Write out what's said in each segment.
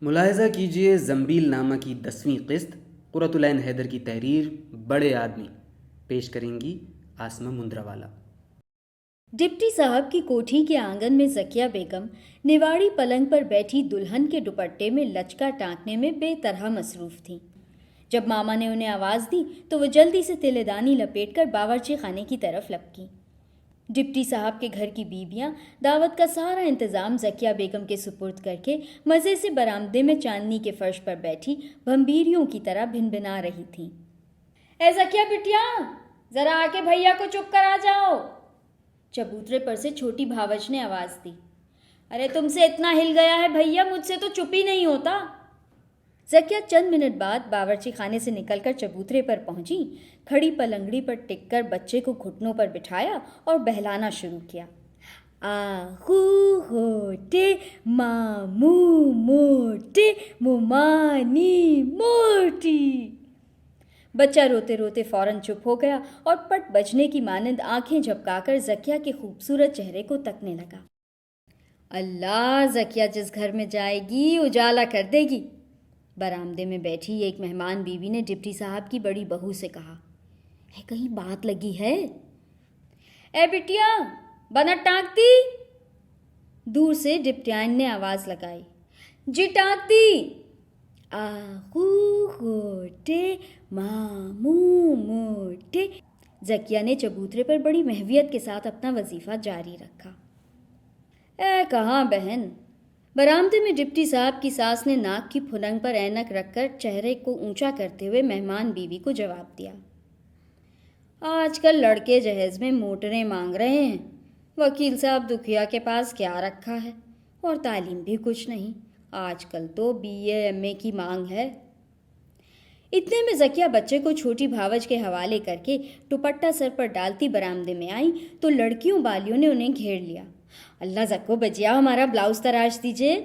ملاحظہ کیجیے زنبیل نامہ کی 10ویں قسط قرۃ العین حیدر کی تحریر بڑے آدمی پیش کریں گی آسمہ مندراوالا۔ ڈپٹی صاحب کی کوٹھی کے آنگن میں ذکیہ بیگم نواڑی پلنگ پر بیٹھی دلہن کے دوپٹے میں لچکا ٹانکنے میں بے طرح مصروف تھیں۔ جب ماما نے انہیں آواز دی تو وہ جلدی سے تلے دانی لپیٹ کر باورچی خانے کی طرف لپکیں۔ ڈپٹی صاحب کے گھر کی بیویاں دعوت کا سارا انتظام ذکیہ بیگم کے سپرد کر کے مزے سے برآمدے میں چاندنی کے فرش پر بیٹھی بھمبیریوں کی طرح بھنبھنا رہی تھیں۔ اے ذکیہ بٹیا، ذرا آ کے بھیا کو چپ کرا جاؤ، چبوترے پر سے چھوٹی بھاوچ نے آواز دی۔ ارے تم سے اتنا ہل گیا ہے بھیا، مجھ سے تو چپ ہی نہیں ہوتا۔ ذکیہ چند منٹ بعد باورچی خانے سے نکل کر چبوترے پر پہنچی، کھڑی پلنگڑی پر ٹک کر بچے کو گھٹنوں پر بٹھایا اور بہلانا شروع کیا۔ آخو ہوٹے مامو موٹے ممانی موٹی۔ بچہ روتے روتے فوراً چپ ہو گیا اور پٹ بجنے کی مانند آنکھیں جھپکا کر ذکیہ کے خوبصورت چہرے کو تکنے لگا۔ اللہ، ذکیہ جس گھر میں جائے گی اجالا کر دے گی، برآمدے میں بیٹھی ایک مہمان بیوی نے ڈپٹی صاحب کی بڑی بہو سے کہا۔ ہے کہیں بات لگی ہے؟ اے بٹیا، بنٹ ٹانکتی؟ دور سے ڈپٹیان نے آواز لگائی۔ جی ٹانکتی۔ آخو ہوٹے مامو موٹے۔ ذکیہ نے چبوترے پر بڑی محویت کے ساتھ اپنا وظیفہ جاری رکھا۔ اے کہاں بہن، برآمدے میں ڈپٹی صاحب کی ساس نے ناک کی پھلنگ پر اینک رکھ کر چہرے کو اونچا کرتے ہوئے مہمان بیوی کو جواب دیا۔ آج کل لڑکے جہیز میں موٹریں مانگ رہے ہیں، وکیل صاحب دکھیا کے پاس کیا رکھا ہے، اور تعلیم بھی کچھ نہیں، آج کل تو BA MA کی مانگ ہے۔ اتنے میں ذکیہ بچے کو چھوٹی بھاوج کے حوالے کر کے دوپٹہ سر پر ڈالتی برآمدے میں آئی تو لڑکیوں بالیوں نے انہیں گھیر لیا۔ اللہ زکو بجیا، ہمارا بلاؤز تراش دیجیے۔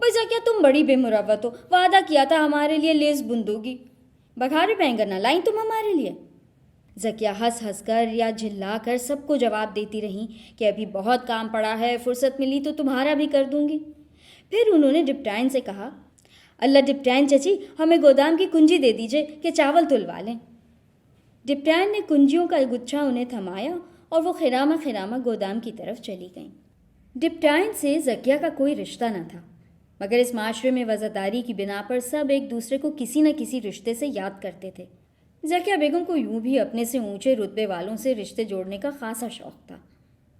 بھائی ذکیہ، تم بڑی بے مروت ہو، وعدہ کیا تھا ہمارے لیے لیس بندو گی، بگھارے بینگن نہ لائیں تم ہمارے لیے۔ ذکیہ ہنس ہنس کر یا جھلا کر سب کو جواب دیتی رہیں کہ ابھی بہت کام پڑا ہے، فرصت ملی تو تمہارا بھی کر دوں گی۔ پھر انہوں نے ڈپٹائن سے کہا، اللہ ڈپٹائن چچی، ہمیں گودام کی کنجی دے دیجیے کہ چاول تلوا لیں۔ ڈپٹائن نے کنجیوں کا گچھا انہیں تھمایا اور وہ خرامہ خرامہ گودام کی طرف چلی گئیں۔ ڈپٹائن سے ذکیہ کا کوئی رشتہ نہ تھا، مگر اس معاشرے میں وزاداری کی بنا پر سب ایک دوسرے کو کسی نہ کسی رشتے سے یاد کرتے تھے۔ ذکیہ بیگم کو یوں بھی اپنے سے اونچے رتبے والوں سے رشتے جوڑنے کا خاصا شوق تھا،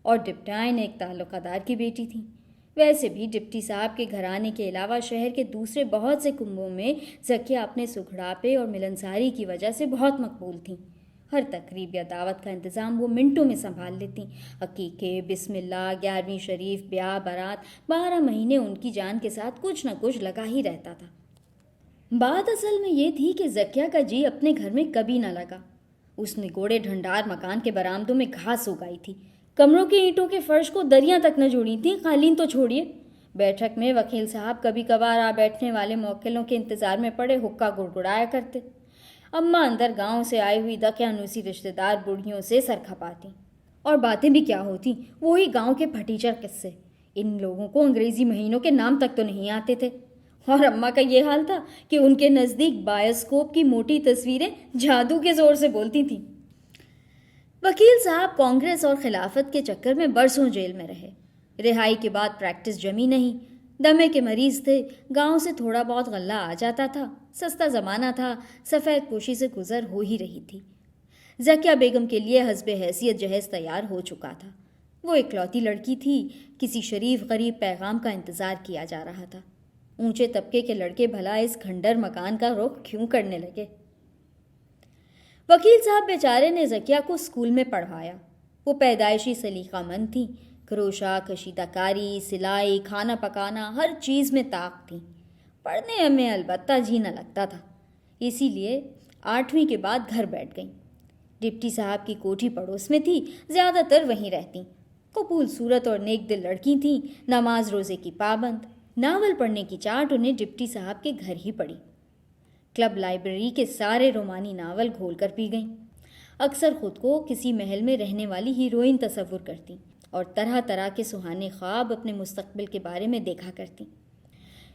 اور ڈپٹائن ایک تعلقہ دار کی بیٹی تھی۔ ویسے بھی ڈپٹی صاحب کے گھرانے کے علاوہ شہر کے دوسرے بہت سے کنبوں میں ذکیہ اپنے سگھڑاپے اور ملنساری کی وجہ سے بہت مقبول تھیں۔ ہر تقریب یا دعوت کا انتظام وہ منٹوں میں سنبھال لیتیں۔ عقیقے، بسم اللہ، 11ویں شریف، بیاہ برات، 12 مہینے ان کی جان کے ساتھ کچھ نہ کچھ لگا ہی رہتا تھا۔ بات اصل میں یہ تھی کہ ذکیہ کا جی اپنے گھر میں کبھی نہ لگا۔ اس نے گوڑے ڈھنڈار مکان کے برآمدوں میں گھاس اگائی تھی، کمروں کے اینٹوں کے فرش کو دریاں تک نہ جوڑی تھیں، قالین تو چھوڑیے۔ بیٹھک میں وکیل صاحب کبھی کبھار آ بیٹھنے والے موکلوں کے انتظار میں پڑے حقہ گڑگڑایا کرتے۔ اماں اندر گاؤں سے آئی ہوئی دقیانوسی رشتہ دار بوڑھیوں سے سر کھپاتی، اور باتیں بھی کیا ہوتی، وہی گاؤں کے پھٹیچر قصے۔ ان لوگوں کو انگریزی مہینوں کے نام تک تو نہیں آتے تھے، اور اماں کا یہ حال تھا کہ ان کے نزدیک بایوسکوپ کی موٹی تصویریں جادو کے زور سے بولتی تھیں۔ وکیل صاحب کانگریس اور خلافت کے چکر میں برسوں جیل میں رہے۔ رہائی کے بعد پریکٹس جمی نہیں، دمے کے مریض تھے، گاؤں سے تھوڑا بہت غلہ آ جاتا تھا، سستا زمانہ تھا، سفید پوشی سے گزر ہو ہی رہی تھی۔ ذکیہ بیگم کے لیے حسب حیثیت جہیز تیار ہو چکا تھا۔ وہ اکلوتی لڑکی تھی، کسی شریف غریب پیغام کا انتظار کیا جا رہا تھا۔ اونچے طبقے کے لڑکے بھلا اس کھنڈر مکان کا رخ کیوں کرنے لگے؟ وکیل صاحب بیچارے نے ذکیہ کو اسکول میں پڑھوایا۔ وہ پیدائشی سلیقہ مند تھی، کروشا، کشیدہ کاری، سلائی، کھانا پکانا، ہر چیز میں طاق تھی۔ پڑھنے میں البتہ جی نہ لگتا تھا، اسی لیے 8ویں کے بعد گھر بیٹھ گئیں۔ ڈپٹی صاحب کی کوٹھی پڑوس میں تھی، زیادہ تر وہیں رہتیں۔ قبول صورت اور نیک دل لڑکی تھیں، نماز روزے کی پابند۔ ناول پڑھنے کی چاٹ انہیں ڈپٹی صاحب کے گھر ہی پڑی۔ کلب لائبریری کے سارے رومانی ناول گھول کر پی گئیں۔ اکثر خود کو کسی محل میں رہنے والی ہیروئن تصور کرتی اور طرح طرح کے سہانے خواب اپنے مستقبل کے بارے میں دیکھا کرتی۔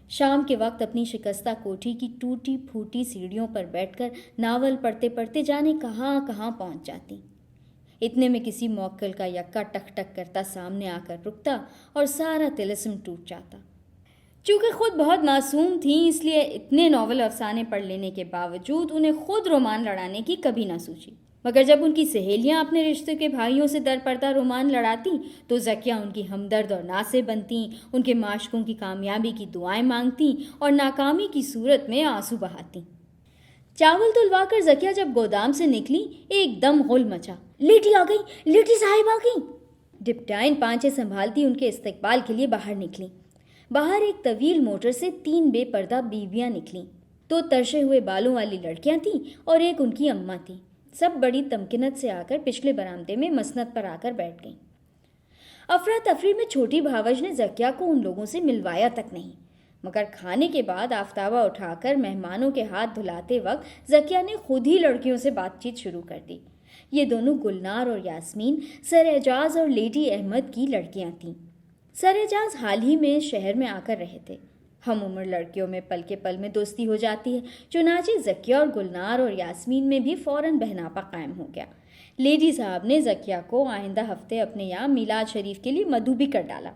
شام کے وقت اپنی شکستہ کوٹھی کی ٹوٹی پھوٹی سیڑھیوں پر بیٹھ کر ناول پڑھتے پڑھتے جانے کہاں کہاں پہنچ جاتی۔ اتنے میں کسی موکل کا یکا ٹک ٹک کرتا سامنے آ کر رکتا اور سارا طلسم ٹوٹ جاتا۔ چونکہ خود بہت معصوم تھیں، اس لیے اتنے ناول افسانے پڑھ لینے کے باوجود انہیں خود رومان لڑانے کی کبھی نہ سوچی۔ مگر جب ان کی سہیلیاں اپنے رشتے کے بھائیوں سے در پردہ رومان لڑاتیں تو زکیہ ان کی ہمدرد اور ناصح بنتیں، ان کے معشوقوں کی کامیابی کی دعائیں مانگتیں اور ناکامی کی صورت میں آنسو بہاتیں۔ چاول دلوا کر زکیہ جب گودام سے نکلی، ایک دم غل مچا۔ لیٹی آ گئی، لیٹی صاحب آ گئی۔ ڈپٹائن پانچے سنبھالتی ان کے استقبال کے لیے باہر نکلی۔ باہر ایک طویل موٹر سے 3 بے پردہ بیویاں نکلیں۔ 2 ترشے ہوئے بالوں والی لڑکیاں تھیں اور ایک ان کی اماں تھی۔ سب بڑی تمکنت سے آ کر پچھلے برآمدے میں مسند پر آ کر بیٹھ گئیں۔ افراتفری میں چھوٹی بھاوج نے زکیہ کو ان لوگوں سے ملوایا تک نہیں، مگر کھانے کے بعد آفتابہ اٹھا کر مہمانوں کے ہاتھ دھلاتے وقت زکیہ نے خود ہی لڑکیوں سے بات چیت شروع کر دی۔ یہ دونوں گلنار اور یاسمین سر اعجاز اور لیڈی احمد کی لڑکیاں تھیں۔ سر اعجاز حال ہی میں شہر میں آ کر رہے تھے۔ ہم عمر لڑکیوں میں پل کے پل میں دوستی ہو جاتی ہے، چنانچہ زکیہ اور گلنار اور یاسمین میں بھی فوراً بہناپا قائم ہو گیا۔ لیڈی صاحب نے زکیہ کو آئندہ ہفتے اپنے یہاں میلاد شریف کے لیے مدعو بھی کر ڈالا۔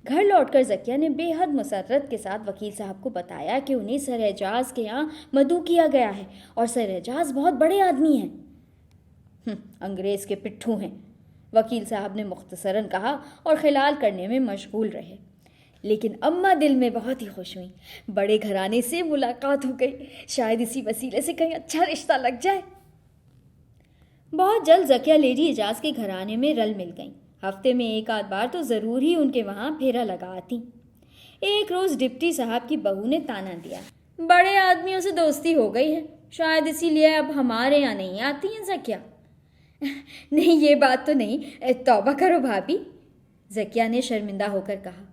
گھر لوٹ کر زکیہ نے بے حد مسرت کے ساتھ وکیل صاحب کو بتایا کہ انہیں سر اعجاز کے یہاں مدعو کیا گیا ہے اور سر اعجاز بہت بڑے آدمی ہیں۔ انگریز کے پٹھو ہیں، وکیل صاحب نے مختصراً کہا اور خلال کرنے میں مشغول رہے۔ لیکن اماں دل میں بہت ہی خوش ہوئیں۔ بڑے گھرانے سے ملاقات ہو گئی، شاید اسی وسیلے سے کہیں اچھا رشتہ لگ جائے۔ بہت جلد زکیہ لیڈی اعجاز کے گھرانے میں رل مل گئیں۔ ہفتے میں 1 آدھ بار تو ضرور ہی ان کے وہاں پھیرا لگا آتی۔ ایک روز ڈپٹی صاحب کی بہو نے تانا دیا، بڑے آدمیوں سے دوستی ہو گئی ہے، شاید اسی لیے اب ہمارے یہاں نہیں آتی ہیں زکیہ۔ نہیں، یہ بات تو نہیں، توبہ کرو بھابھی، زکیہ نے شرمندہ ہو کر کہا۔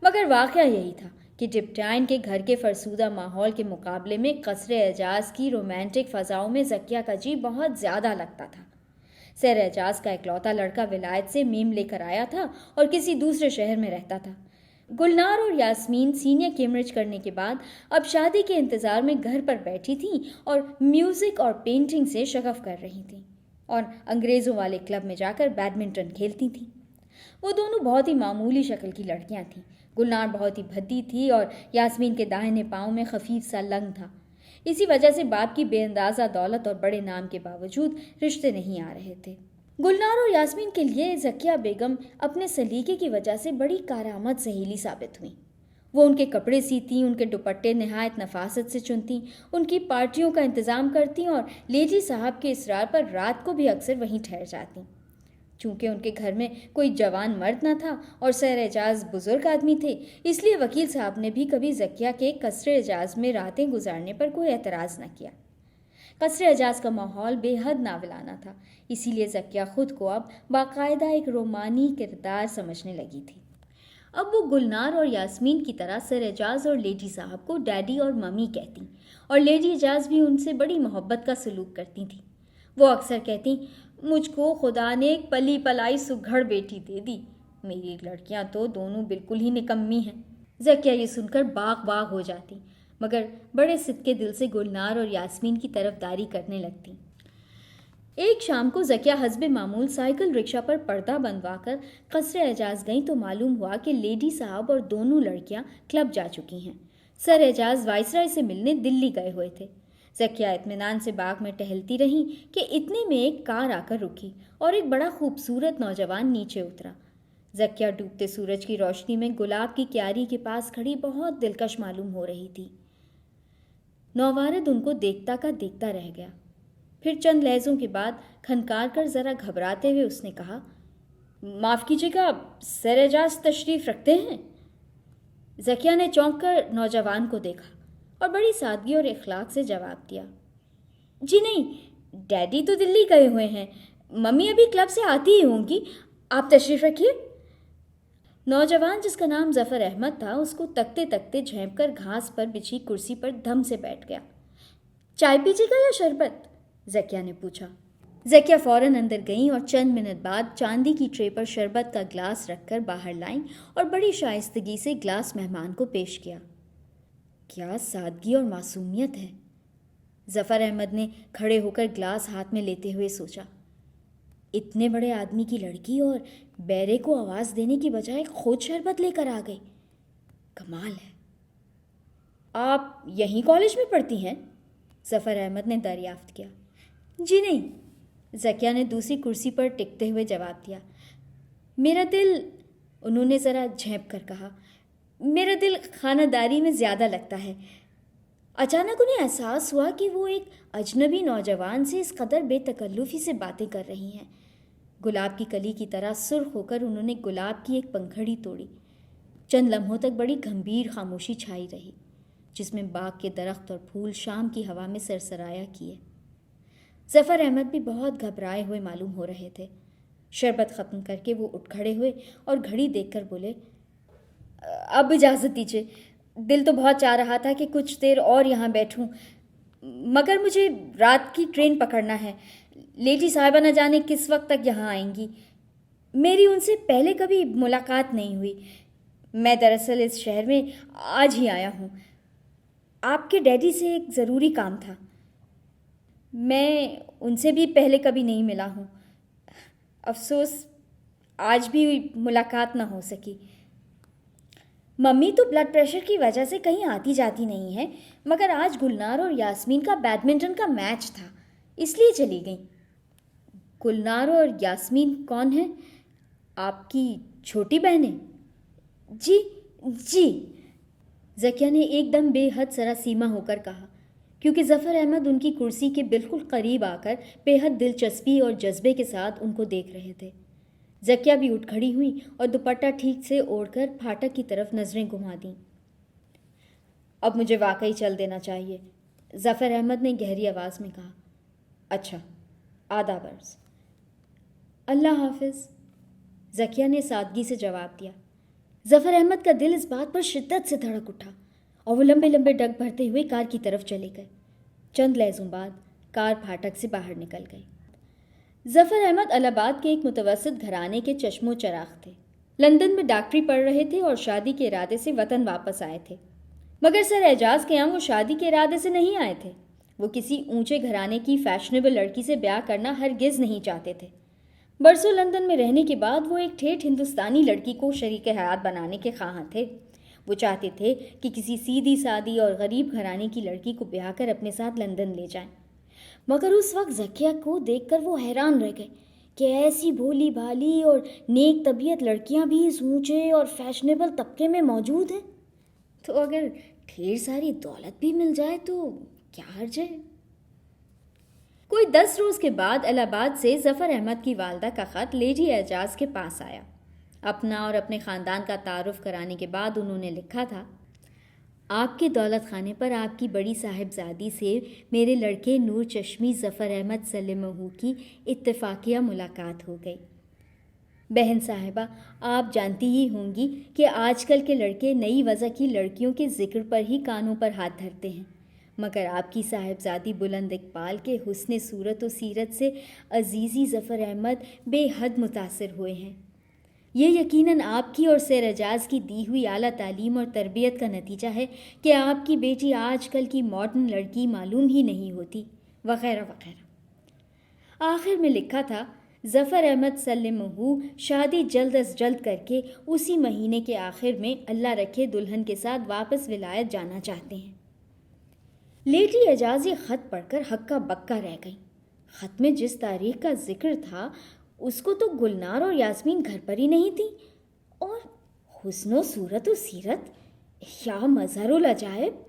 مگر واقعہ یہی تھا کہ ڈپٹائن کے گھر کے فرسودہ ماحول کے مقابلے میں قصر اعجاز کی رومانٹک فضاؤں میں زکیہ کا جی بہت زیادہ لگتا تھا۔ سر اعجاز کا اکلوتا لڑکا ولایت سے میم لے کر آیا تھا اور کسی دوسرے شہر میں رہتا تھا۔ گلنار اور یاسمین سینئر کیمبرج کرنے کے بعد اب شادی کے انتظار میں گھر پر بیٹھی تھیں اور میوزک اور پینٹنگ سے شغف کر رہی تھیں اور انگریزوں والے کلب میں جا کر بیڈمنٹن کھیلتی تھیں۔ وہ دونوں بہت ہی معمولی شکل کی لڑکیاں تھیں۔ گلنار بہت ہی بھدی تھی اور یاسمین کے داہنے پاؤں میں خفیف سا لنگ تھا۔ اسی وجہ سے باپ کی بے اندازہ دولت اور بڑے نام کے باوجود رشتے نہیں آ رہے تھے۔ گلنار اور یاسمین کے لیے زکیہ بیگم اپنے سلیقے کی وجہ سے بڑی کارآمد سہیلی ثابت ہوئیں۔ وہ ان کے کپڑے سیتیں، ان کے دوپٹے نہایت نفاست سے چنتیں، ان کی پارٹیوں کا انتظام کرتیں اور لیڈی صاحب کے اصرار پر رات کو بھی اکثر وہیں ٹھہر جاتیں۔ چونکہ ان کے گھر میں کوئی جوان مرد نہ تھا اور سر اعجاز بزرگ آدمی تھے، اس لیے وکیل صاحب نے بھی کبھی زکیہ کے قصر اعجاز میں راتیں گزارنے پر کوئی اعتراض نہ کیا۔ قصر اعجاز کا ماحول بے حد ناولانہ تھا، اسی لیے زکیہ خود کو اب باقاعدہ ایک رومانی کردار سمجھنے لگی تھی۔ اب وہ گلنار اور یاسمین کی طرح سر اعجاز اور لیڈی صاحب کو ڈیڈی اور ممی کہتی اور لیڈی اعجاز بھی ان سے بڑی محبت کا سلوک کرتی تھیں۔ وہ اکثر کہتی، مجھ کو خدا نے ایک پلی پلائی سگھڑ بیٹی دے دی، میری لڑکیاں تو دونوں بالکل ہی نکمی ہیں۔ زکیہ یہ سن کر باغ باغ ہو جاتی، مگر بڑے صدقے دل سے گلنار اور یاسمین کی طرفداری کرنے لگتی۔ ایک شام کو زکیہ حسب معمول سائیکل رکشہ پر پردہ بندھوا کر قصر اعجاز گئیں تو معلوم ہوا کہ لیڈی صاحب اور دونوں لڑکیاں کلب جا چکی ہیں۔ سر اعجاز وائسرائے سے ملنے دلی گئے ہوئے تھے۔ زکیہ اطمینان سے باغ میں ٹہلتی رہیں کہ اتنے میں ایک کار آ کر رکی اور ایک بڑا خوبصورت نوجوان نیچے اترا۔ زکیہ ڈوبتے سورج کی روشنی میں گلاب کی کیاری کے پاس کھڑی بہت دلکش معلوم ہو رہی تھی۔ نووارد ان کو دیکھتا کا دیکھتا رہ گیا۔ پھر چند لہجوں کے بعد کھنکار کر ذرا گھبراتے ہوئے اس نے کہا، معاف کیجیے گا، سر اعجاز تشریف رکھتے ہیں؟ زکیہ نے چونک کر نوجوان کو دیکھا اور بڑی سادگی اور اخلاق سے جواب دیا، جی نہیں، ڈیڈی تو دلی گئے ہوئے ہیں، ممی ابھی کلب سے آتی ہی ہوں گی، آپ تشریف رکھیے۔ نوجوان جس کا نام ظفر احمد تھا اس کو تکتے تکتے جھینپ کر گھاس پر بچھی کرسی پر دھم سے بیٹھ گیا۔ چائے پیجیے گا یا شربت؟ زکیہ نے پوچھا۔ زکیہ فوراً اندر گئیں اور چند منٹ بعد چاندی کی ٹرے پر شربت کا گلاس رکھ کر باہر لائیں اور بڑی شائستگی سے گلاس مہمان کو پیش کیا۔ کیا سادگی اور معصومیت ہے، ظفر احمد نے کھڑے ہو کر گلاس ہاتھ میں لیتے ہوئے سوچا۔ اتنے بڑے آدمی کی لڑکی اور بیرے کو آواز دینے کی بجائے خود شربت لے کر آ گئی، کمال ہے۔ آپ یہیں کالج میں پڑھتی ہیں؟ ظفر احمد نے دریافت کیا۔ جی نہیں، زکیہ نے دوسری کرسی پر ٹکتے ہوئے جواب دیا۔ میرا دل، انہوں نے ذرا جھینپ کر کہا، میرا دل خانہ داری میں زیادہ لگتا ہے۔ اچانک انہیں احساس ہوا کہ وہ ایک اجنبی نوجوان سے اس قدر بے تکلفی سے باتیں کر رہی ہیں۔ گلاب کی کلی کی طرح سرخ ہو کر انہوں نے گلاب کی ایک پنکھڑی توڑی۔ چند لمحوں تک بڑی گمبھیر خاموشی چھائی رہی، جس میں باغ کے درخت اور پھول شام کی ہوا میں سرسرایا کیے۔ ظفر احمد بھی بہت گھبرائے ہوئے معلوم ہو رہے تھے۔ شربت ختم کر کے وہ اٹھ کھڑے ہوئے اور گھڑی دیکھ کر بولے، اب اجازت دیجیے، دل تو بہت چاہ رہا تھا کہ کچھ دیر اور یہاں بیٹھوں، مگر مجھے رات کی ٹرین پکڑنا ہے۔ لیڈی صاحبہ نہ جانے کس وقت تک یہاں آئیں گی۔ میری ان سے پہلے کبھی ملاقات نہیں ہوئی۔ میں دراصل اس شہر میں آج ہی آیا ہوں۔ آپ کے ڈیڈی سے ایک ضروری کام تھا۔ میں ان سے بھی پہلے کبھی نہیں ملا ہوں، افسوس آج بھی ملاقات نہ ہو سکی۔ ممی تو بلڈ پریشر کی وجہ سے کہیں آتی جاتی نہیں ہے، مگر آج گلنار اور یاسمین کا بیڈمنٹن کا میچ تھا، اس لیے چلی گئیں۔ گلنار اور یاسمین کون ہیں؟ آپ کی چھوٹی بہنیں؟ جی جی، زکیہ نے ایک دم بے حد سراسیمہ ہو کر کہا، کیونکہ ظفر احمد ان کی کرسی کے بالکل قریب آ کر بے حد دلچسپی اور جذبے کے ساتھ ان کو دیکھ رہے تھے۔ زکیہ بھی اٹھ کھڑی ہوئی اور دوپٹہ ٹھیک سے اوڑھ کر پھاٹک کی طرف نظریں گھما دیں۔ اب مجھے واقعی چل دینا چاہیے، ظفر احمد نے گہری آواز میں کہا۔ اچھا، آداب عرض۔ اللہ حافظ، زکیہ نے سادگی سے جواب دیا۔ ظفر احمد کا دل اس بات پر شدت سے دھڑک اٹھا اور وہ لمبے لمبے ڈگ بھرتے ہوئے کار کی طرف چلے گئے۔ چند لہجوں بعد کار پھاٹک سے باہر نکل گئی۔ ظفر احمد الہ آباد کے ایک متوسط گھرانے کے چشم و چراغ تھے۔ لندن میں ڈاکٹری پڑھ رہے تھے اور شادی کے ارادے سے وطن واپس آئے تھے، مگر سر اعجاز کے یہاں وہ شادی کے ارادے سے نہیں آئے تھے۔ وہ کسی اونچے گھرانے کی فیشنیبل لڑکی سے بیاہ کرنا ہرگز نہیں چاہتے تھے۔ برسوں لندن میں رہنے کے بعد وہ ایک ٹھیٹھ ہندوستانی لڑکی کو شریک حیات بنانے کے خواہاں تھے۔ وہ چاہتے تھے کہ کسی سیدھی سادی اور غریب گھرانے کی لڑکی کو بیاہ کر اپنے ساتھ لندن لے جائیں، مگر اس وقت زکیہ کو دیکھ کر وہ حیران رہ گئے کہ ایسی بھولی بھالی اور نیک طبیعت لڑکیاں بھی اس اونچے اور فیشنیبل طبقے میں موجود ہیں، تو اگر ڈھیر ساری دولت بھی مل جائے تو کیا حرج ہے۔ کوئی 10 روز کے بعد الہ آباد سے ظفر احمد کی والدہ کا خط لیڈی اعجاز کے پاس آیا۔ اپنا اور اپنے خاندان کا تعارف کرانے کے بعد انہوں نے لکھا تھا، آپ کے دولت خانے پر آپ کی بڑی صاحبزادی سے میرے لڑکے نور چشمی ظفر احمد سلمہ کی اتفاقیہ ملاقات ہو گئی۔ بہن صاحبہ، آپ جانتی ہی ہوں گی کہ آج کل کے لڑکے نئی وضع کی لڑکیوں کے ذکر پر ہی کانوں پر ہاتھ دھرتے ہیں، مگر آپ کی صاحبزادی بلند اقبال کے حسن صورت و سیرت سے عزیزی ظفر احمد بے حد متاثر ہوئے ہیں۔ یہ یقیناً آپ کی اور سیر اعجاز کی دی ہوئی اعلیٰ تعلیم اور تربیت کا نتیجہ ہے کہ آپ کی بیٹی آج کل کی ماڈرن لڑکی معلوم ہی نہیں ہوتی، وغیرہ وغیرہ۔ آخر میں لکھا تھا، ظفر احمد سلمہ شادی جلد از جلد کر کے اسی مہینے کے آخر میں اللہ رکھے دلہن کے ساتھ واپس ولایت جانا چاہتے ہیں۔ لیڈی اعجاز یہ خط پڑھ کر ہکا بکا رہ گئی۔ خط میں جس تاریخ کا ذکر تھا اس کو تو گلنار اور یاسمین گھر پر ہی نہیں تھی، اور حسن و صورت و سیرت، یا مظہر العجائب۔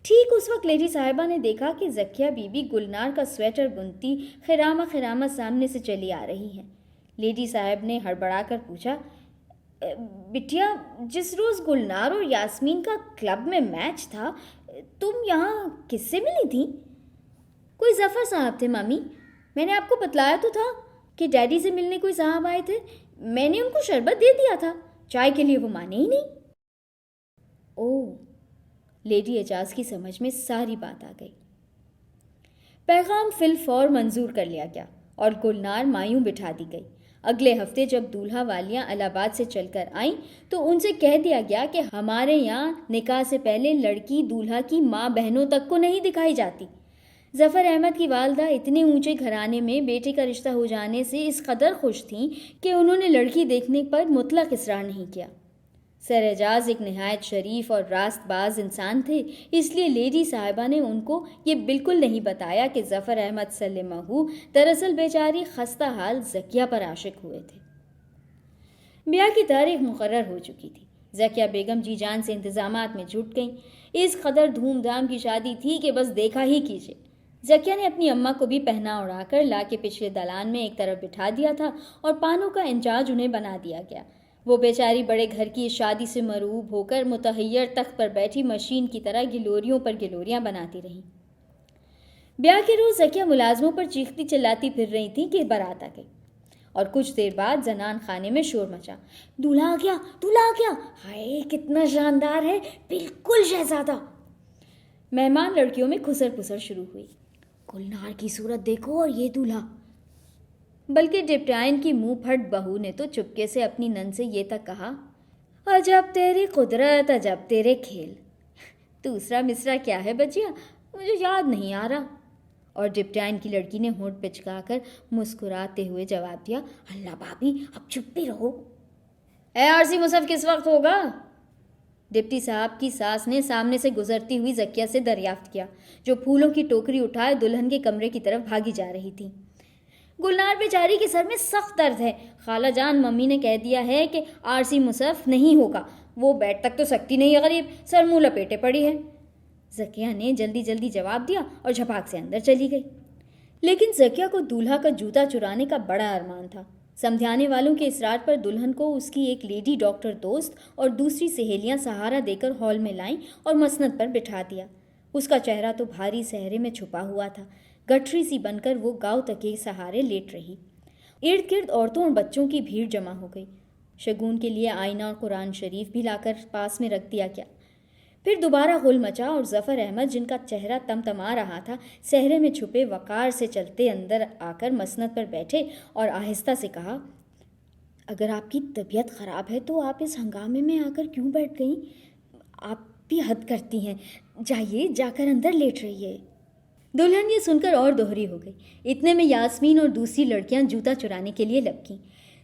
ٹھیک اس وقت لیڈی صاحبہ نے دیکھا کہ زکیہ بی بی گلنار کا سویٹر بنتی خرامہ خرامہ سامنے سے چلی آ رہی ہیں۔ لیڈی صاحب نے ہڑبڑا کر پوچھا، بٹیا، جس روز گلنار اور یاسمین کا کلب میں میچ تھا تم یہاں کس سے ملی تھی؟ کوئی ظفر صاحب تھے مامی، میں نے آپ کو بتلایا تو تھا کہ ڈیڈی سے ملنے کوئی صاحب آئے تھے، میں نے ان کو شربت دے دیا تھا، چائے کے لیے وہ مانے ہی نہیں۔ اوہ، لیڈی اعجاز کی سمجھ میں ساری بات آ گئی۔ پیغام فی الفور منظور کر لیا گیا اور گلنار مایوں بٹھا دی گئی۔ اگلے ہفتے جب دولہا والیاں الہ آباد سے چل کر آئیں تو ان سے کہہ دیا گیا کہ ہمارے یہاں نکاح سے پہلے لڑکی دولہا کی ماں بہنوں تک کو نہیں دکھائی جاتی۔ ظفر احمد کی والدہ اتنے اونچے گھرانے میں بیٹے کا رشتہ ہو جانے سے اس قدر خوش تھیں کہ انہوں نے لڑکی دیکھنے پر مطلق اصرار نہیں کیا۔ سر اعجاز ایک نہایت شریف اور راست باز انسان تھے، اس لیے لیڈی صاحبہ نے ان کو یہ بالکل نہیں بتایا کہ ظفر احمد سلمہ دراصل بیچاری خستہ حال زکیہ پر عاشق ہوئے تھے۔ بیاہ کی تاریخ مقرر ہو چکی تھی۔ زکیہ بیگم جی جان سے انتظامات میں جٹ گئیں۔ اس قدر دھوم دھام کی شادی تھی کہ بس دیکھا ہی کیجیے۔ زکیہ نے اپنی اماں کو بھی پہنا اڑا کر لا کے پچھلے دالان میں ایک طرف بٹھا دیا تھا اور پانوں کا انچارج انہیں بنا دیا گیا۔ وہ بیچاری بڑے گھر کی اس شادی سے مرعوب ہو کر متحیر تخت پر بیٹھی مشین کی طرح گلوریوں پر گلوریاں بناتی رہیں۔ بیاہ کے روز زکیہ ملازموں پر چیختی چلاتی پھر رہی تھی کہ بارات آ گئی اور کچھ دیر بعد زنان خانے میں شور مچا۔ دولہا آ گیا، دولہا آ گیا، ہائے کتنا شاندار ہے، بالکل شہزادہ۔ مہمان لڑکیوں میں کھسر پسر شروع ہوئی۔ گلنار کی صورت دیکھو اور یہ دولہا۔ بلکہ ڈپٹائن کی منہ پھٹ بہو نے تو چپکے سے اپنی نن سے یہ تک کہا، عجب تیری قدرت، عجب تیرے کھیل۔ دوسرا مصرع کیا ہے بچیا؟ مجھے یاد نہیں آ رہا۔ اور ڈپٹائن کی لڑکی نے ہونٹ پچکا کر مسکراتے ہوئے جواب دیا، اللہ بھابھی اب چپ بھی رہو۔ اے عارضی مصحف کس وقت ہوگا؟ ڈپٹی صاحب کی ساس نے سامنے سے گزرتی ہوئی زکیہ سے دریافت کیا، جو پھولوں کی ٹوکری اٹھائے دلہن کے کمرے کی طرف بھاگی جا رہی تھی۔ گلنار بیچاری کے سر میں سخت درد ہے، خالہ جان ممی نے کہہ دیا ہے کہ عارضی مصحف نہیں ہوگا، وہ بیٹھ تک تو سکتی نہیں ہے، غریب سر منہ لپیٹے پڑی ہے۔ زکیہ نے جلدی جلدی جواب دیا اور جھپاک سے اندر چلی گئی۔ لیکن زکیہ کو دولہا کا جوتا چرانے کا بڑا ارمان تھا۔ سمجھانے والوں کے اصرار پر دلہن کو اس کی ایک لیڈی ڈاکٹر دوست اور دوسری سہیلیاں سہارا دے کر ہال میں لائیں اور مسند پر بٹھا دیا۔ اس کا چہرہ تو بھاری صحرے میں چھپا ہوا تھا، گٹھری سی بن کر وہ گاؤں تک کے سہارے لیٹ رہی۔ ارد گرد عورتوں اور بچوں کی بھیڑ جمع ہو گئی۔ شگون کے لیے آئینہ اور قرآن شریف بھی لا کر پاس میں رکھ دیا گیا۔ پھر دوبارہ ہل مچا اور ظفر احمد جن کا چہرہ تمتما رہا تھا صحرے میں چھپے وقار سے چلتے اندر آ کر مسند پر بیٹھے اور آہستہ سے کہا، اگر آپ کی طبیعت خراب ہے تو آپ اس ہنگامے میں آ کر کیوں بیٹھ گئیں؟ آپ بھی حد کرتی ہیں، جائیے جا کر اندر لیٹ رہیے۔ دلہن یہ سن کر اور دوہری ہو گئی۔ اتنے میں یاسمین اور دوسری لڑکیاں جوتا چرانے کے لیے لپکیں۔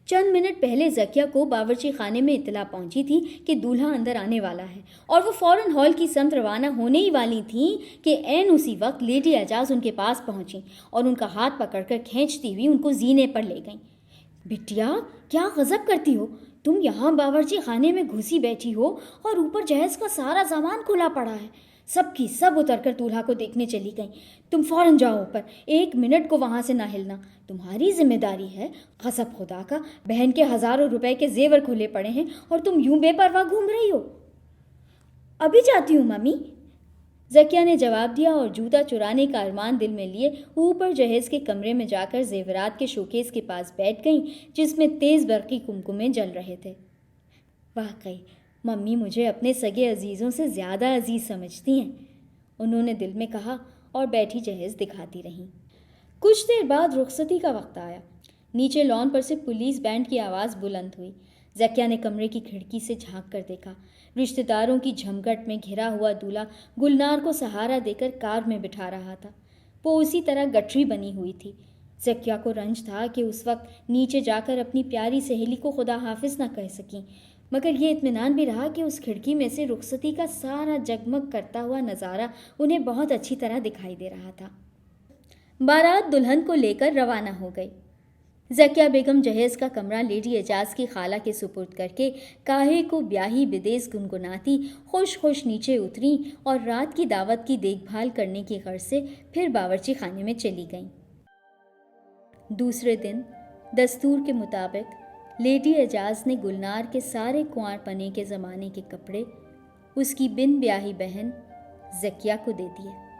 چند منٹ پہلے زکیہ کو باورچی خانے میں اطلاع پہنچی تھی کہ دولہا اندر آنے والا ہے اور وہ فوراً ہال کی سمت روانہ ہونے ہی والی تھیں کہ عین اسی وقت لیڈی اعجاز ان کے پاس پہنچیں اور ان کا ہاتھ پکڑ کر کھینچتی ہوئی ان کو زینے پر لے گئیں۔ بٹیا کیا غضب کرتی ہو، تم یہاں باورچی خانے میں گھسی بیٹھی ہو اور اوپر جہیز کا سارا سامان کھلا پڑا ہے۔ سب کی سب اتر کر دولہا کو دیکھنے چلی گئیں۔ تم فوراً جاؤ اوپر، ایک منٹ کو وہاں سے نہ ہلنا، تمہاری ذمہ داری ہے۔ غضب خدا کا، بہن کے ہزاروں روپے کے زیور کھلے پڑے ہیں اور تم یوں بے پرواہ گھوم رہی ہو۔ ابھی جاتی ہوں ممی، زکیہ نے جواب دیا اور جوتا چرانے کا ارمان دل میں لیے اوپر جہیز کے کمرے میں جا کر زیورات کے شوکیس کے پاس بیٹھ گئیں جس میں تیز برقی کمکمے جل رہے تھے۔ واقعی ممی مجھے اپنے سگے عزیزوں سے زیادہ عزیز سمجھتی ہیں، انہوں نے دل میں کہا اور بیٹھی جہیز دکھاتی رہیں۔ کچھ دیر بعد رخصتی کا وقت آیا۔ نیچے لان پر سے پولیس بینڈ کی آواز بلند ہوئی۔ زکیہ نے کمرے کی کھڑکی سے جھانک کر دیکھا۔ رشتہ داروں کی جھمگٹ میں گھرا ہوا دولہا گلنار کو سہارا دے کر کار میں بٹھا رہا تھا۔ وہ اسی طرح گٹھری بنی ہوئی تھی۔ زکیہ کو رنج تھا کہ اس وقت نیچے جا کر اپنی پیاری سہیلی کو خدا حافظ نہ کہہ سکیں، مگر یہ اطمینان بھی رہا کہ اس کھڑکی میں سے رخصتی کا سارا جگمگ کرتا ہوا نظارہ انہیں بہت اچھی طرح دکھائی دے رہا تھا۔ بارات دلہن کو لے کر روانہ ہو گئی۔ زکیہ بیگم جہیز کا کمرہ لیڈی اعجاز کی خالہ کے سپرد کر کے کاہے کو بیاہی بدیس گنگناتی خوش خوش نیچے اتریں اور رات کی دعوت کی دیکھ بھال کرنے کی غرض سے پھر باورچی خانے میں چلی گئیں۔ دوسرے دن دستور کے مطابق لیڈی اعجاز نے گلنار کے سارے کنوار پنے کے زمانے کے کپڑے اس کی بن بیاہی بہن زکیہ کو دے دیے۔